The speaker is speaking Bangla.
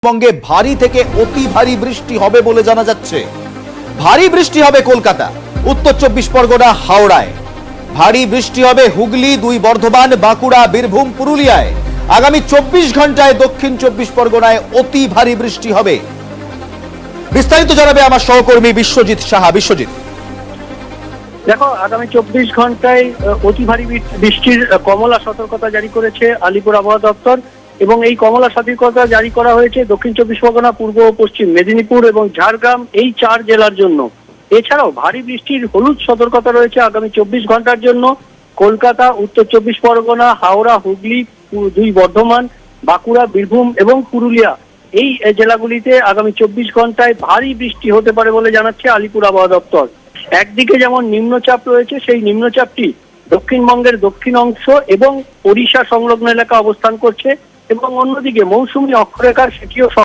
পশ্চিমবঙ্গে ভারী থেকে অতি ভারী বৃষ্টি হবে বলে জানা যাচ্ছে। ভারী বৃষ্টি হবে কলকাতা, উত্তর 24 পরগনা, হাওড়ায়। ভারী বৃষ্টি হবে হুগলি, 2 বর্ধমান, বাঁকুড়া, বীরভূম, পুরুলিয়ায়। আগামী 24 ঘন্টায় দক্ষিণ 24 পরগনায় অতি ভারী বৃষ্টি হবে। বিস্তারিত জানাবে আমার সহকর্মী বিশ্বজিৎ সাহা। বিশ্বজিৎ, দেখো, আগামী 24 ঘন্টায় অতি ভারী বৃষ্টির কমলা সতর্কতা জারি করেছে আলিপুর আবহাওয়া দপ্তর এবং এই কমলা সতর্কতা জারি করা হয়েছে দক্ষিণ 24 পরগনা, পূর্ব ও পশ্চিম মেদিনীপুর এবং ঝাড়গ্রাম, এই 4 জেলার জন্য। এছাড়াও ভারী বৃষ্টির হলুদ সতর্কতা রয়েছে আগামী 24 ঘন্টার জন্য কলকাতা, উত্তর 24 পরগনা, হাওড়া, হুগলি, 2 বর্ধমান, বাঁকুড়া, বীরভূম এবং পুরুলিয়া, এই জেলাগুলিতে আগামী 24 ঘন্টায় ভারী বৃষ্টি হতে পারে বলে জানাচ্ছে আলিপুর আবহাওয়া দপ্তর। একদিকে যেমন নিম্নচাপ রয়েছে, সেই নিম্নচাপটি দক্ষিণবঙ্গের দক্ষিণ অংশ এবং ওড়িশা সংলগ্ন এলাকা অবস্থান করছে এবং অন্যদিকে মৌসুমী অক্ষরেখার সেটিও